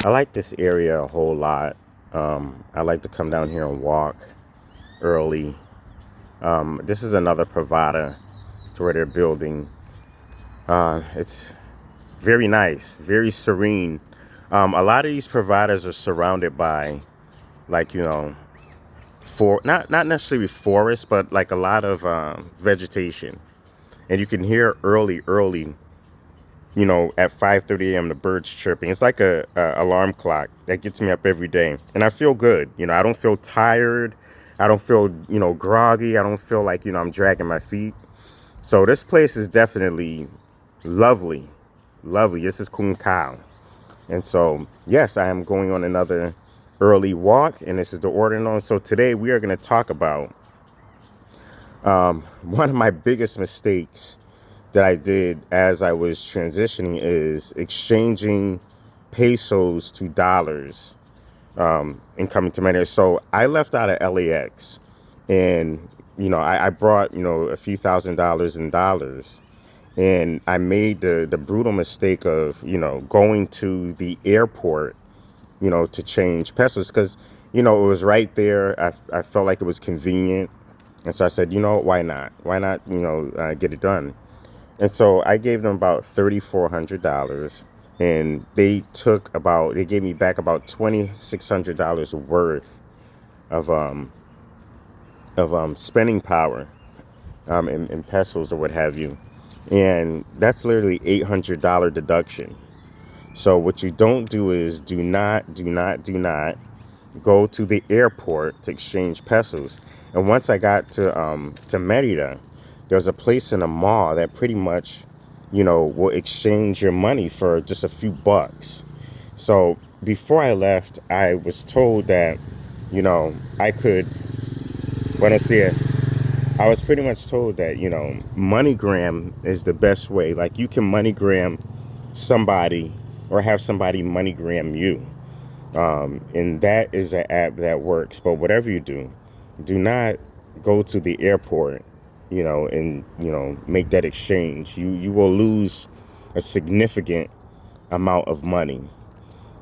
I like this area a whole lot. I like to come down here and walk early. This is another provider to where they're building. It's very nice, very serene. A lot of these providers are surrounded by, like, for not necessarily forest, but like a lot of vegetation, and you can hear early, at 5:30 a.m. the birds chirping. It's like a alarm clock that gets me up every day, and I feel good. I don't feel tired. I don't feel groggy. I don't feel like I'm dragging my feet. So this place is definitely lovely, lovely. This is Kun Kao, and so yes, I am going on another early walk, and this is the order on. So today we are going to talk about one of my biggest mistakes that I did as I was transitioning is exchanging pesos to dollars and coming to Merida. So I left out of LAX, and I brought a few $1,000s in dollars, and I made the brutal mistake of going to the airport to change pesos because it was right there. I felt like it was convenient, and so I said, why not? Why not get it done? And so I gave them about $3,400, and they gave me back about $2,600 worth of spending power in pesos or what have you, and that's literally $800 deduction. So what you don't do is do not go to the airport to exchange pesos. And once I got to Merida, there was a place in a mall that pretty much, will exchange your money for just a few bucks. So before I left, I was told that, I could, buenos dias. I was pretty much told that, MoneyGram is the best way. Like, you can MoneyGram somebody or have somebody MoneyGram you. And that is an app that works. But whatever you do not go to the airport, and, make that exchange. You will lose a significant amount of money.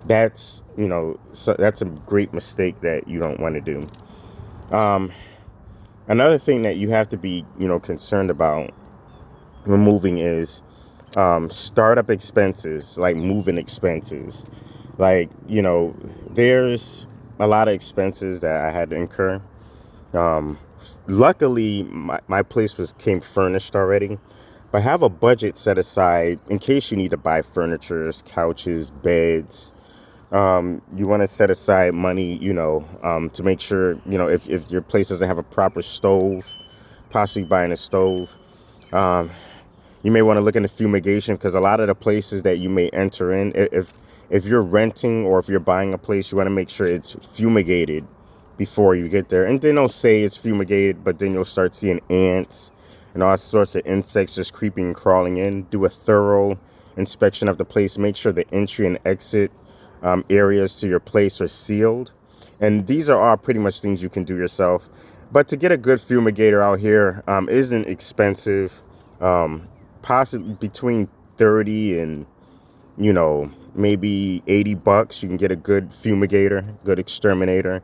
That's a great mistake that you don't want to do. Another thing that you have to be, concerned about when moving is startup expenses, like moving expenses. Like, there's a lot of expenses that I had to incur. Luckily, my place came furnished already, but I have a budget set aside in case you need to buy furniture, couches, beds. You want to set aside money, to make sure, if your place doesn't have a proper stove, possibly buying a stove. You may want to look into fumigation because a lot of the places that you may enter in, if you're renting or if you're buying a place, you want to make sure it's fumigated before you get there. And then they'll say it's fumigated, but then you'll start seeing ants and all sorts of insects just creeping and crawling in. Do a thorough inspection of the place. Make sure the entry and exit areas to your place are sealed. And these are all pretty much things you can do yourself. But to get a good fumigator out here isn't expensive. Possibly between 30 and maybe $80. You can get a good fumigator, good exterminator,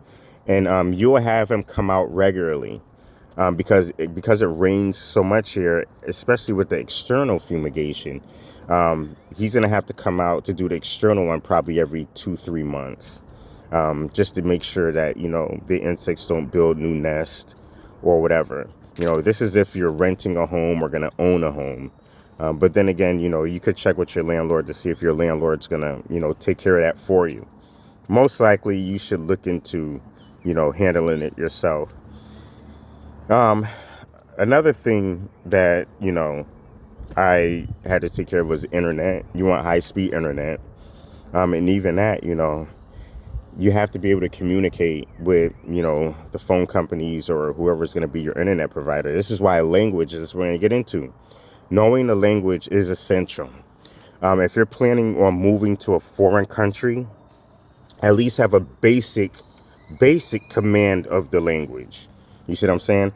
and you'll have him come out regularly because it rains so much here, especially with the external fumigation. He's gonna have to come out to do the external one probably every 2-3 months, just to make sure that the insects don't build new nests or whatever. This is if you're renting a home or gonna own a home. But then again, you could check with your landlord to see if your landlord's gonna, take care of that for you. Most likely, you should look into, handling it yourself. Another thing that, I had to take care of was internet. You want high-speed internet. And even that, you have to be able to communicate with, the phone companies or whoever's going to be your internet provider. This is why language is what we're going to get into. Knowing the language is essential. If you're planning on moving to a foreign country, at least have a basic command of the language. You see what I'm saying?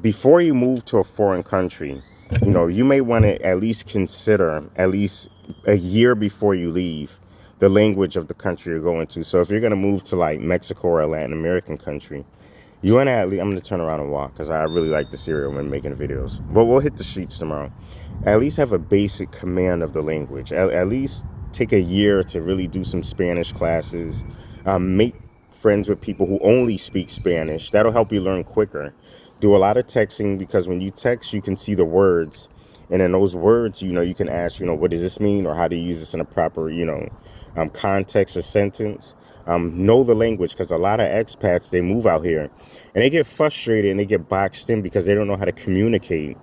Before you move to a foreign country, you may want to at least consider, at least a year before you leave, the language of the country you're going to. So if you're going to move to like Mexico or a Latin American country, you want to at least, I'm going to turn around and walk because I really like this area when making videos. But we'll hit the streets tomorrow. At least have a basic command of the language. At least take a year to really do some Spanish classes. Make friends with people who only speak Spanish. That'll help you learn quicker. Do a lot of texting because when you text, you can see the words. And in those words, you can ask, what does this mean? Or how to use this in a proper, context or sentence. Know the language because a lot of expats, they move out here and they get frustrated and they get boxed in because they don't know how to communicate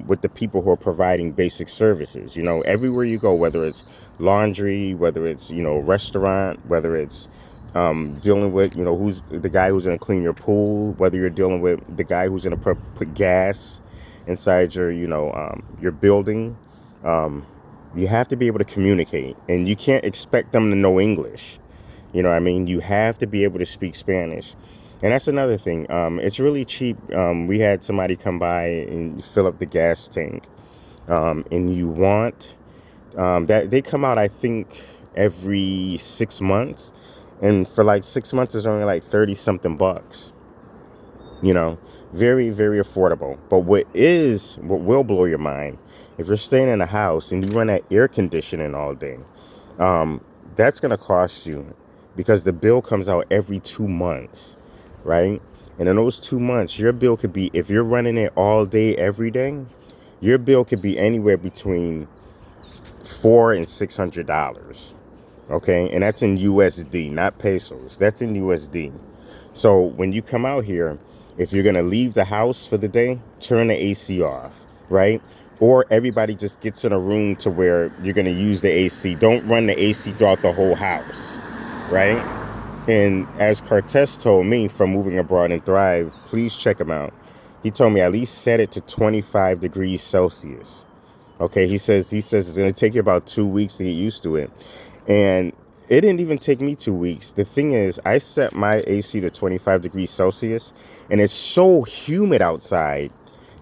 with the people who are providing basic services. Everywhere you go, whether it's laundry, whether it's, restaurant, whether it's dealing with, who's the guy who's going to clean your pool, whether you're dealing with the guy who's going to put gas inside your, your building. You have to be able to communicate, and you can't expect them to know English. You know what I mean? You have to be able to speak Spanish. And that's another thing. It's really cheap. We had somebody come by and fill up the gas tank. And you want that they come out, I think, every 6 months. And for like 6 months, it's only like 30 something bucks. Very, very affordable. But what will blow your mind, if you're staying in a house and you run that air conditioning all day, that's going to cost you because the bill comes out every 2 months, right? And in those 2 months, your bill could be, if you're running it all day, every day, your bill could be anywhere between $400 and $600. Okay. And that's in USD, not pesos. That's in USD. So when you come out here, if you're going to leave the house for the day, turn the AC off, right? Or everybody just gets in a room to where you're going to use the AC. Don't run the AC throughout the whole house, right? And as Cortez told me from Moving Abroad and Thrive, please check him out. He told me at least set it to 25 degrees Celsius. Okay, he says it's going to take you about 2 weeks to get used to it. And it didn't even take me 2 weeks. The thing is, I set my AC to 25 degrees Celsius, and it's so humid outside.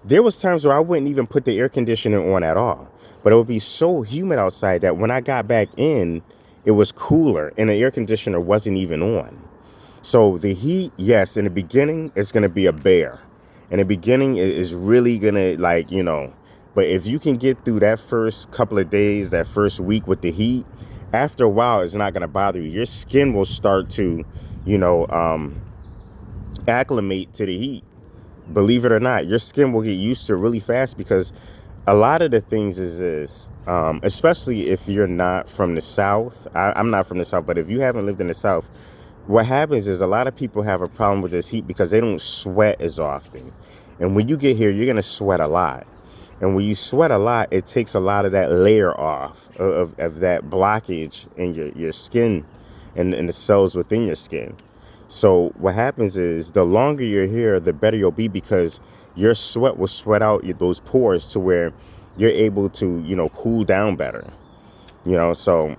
There was times where I wouldn't even put the air conditioning on at all. But it would be so humid outside that when I got back in, it was cooler, and the air conditioner wasn't even on. So the heat, yes, in the beginning, it's going to be a bear. In the beginning, it is really going to, but if you can get through that first couple of days, that first week with the heat, after a while, it's not going to bother you. Your skin will start to, acclimate to the heat. Believe it or not, your skin will get used to it really fast because a lot of the things is this, especially if you're not from the South. I'm not from the South, but if you haven't lived in the South, what happens is a lot of people have a problem with this heat because they don't sweat as often. And when you get here, you're going to sweat a lot. And when you sweat a lot, it takes a lot of that layer off of that blockage in your skin and the cells within your skin. So what happens is the longer you're here, the better you'll be because your sweat will sweat out those pores to where you're able to, cool down better. So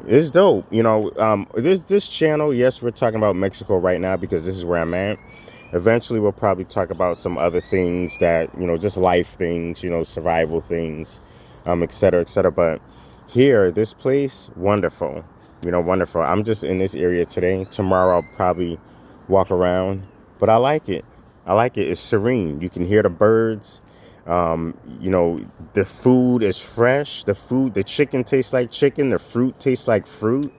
it's dope. This channel, yes, we're talking about Mexico right now because this is where I'm at. Eventually, we'll probably talk about some other things that, just life things, survival things, et cetera, et cetera. But here, this place, wonderful, wonderful. I'm just in this area today. Tomorrow, I'll probably walk around, but I like it. I like it. It's serene. You can hear the birds. The food is fresh. The chicken tastes like chicken. The fruit tastes like fruit.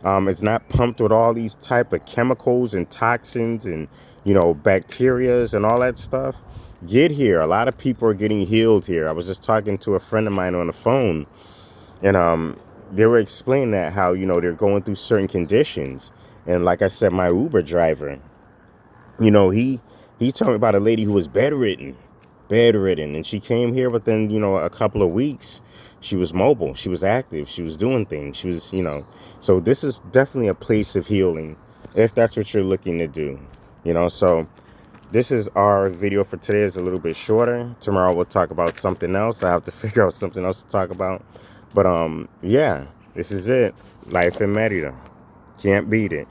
It's not pumped with all these type of chemicals and toxins and, bacterias and all that stuff. Get here. A lot of people are getting healed here. I was just talking to a friend of mine on the phone, and they were explaining that how, they're going through certain conditions. And like I said, my Uber driver, he told me about a lady who was bedridden, and she came here within, a couple of weeks. She was mobile. She was active. She was doing things. She was, so this is definitely a place of healing if that's what you're looking to do, so this is our video for today. It's a little bit shorter. Tomorrow we'll talk about something else. I have to figure out something else to talk about. But, yeah, this is it. Life in Merida. Can't beat it.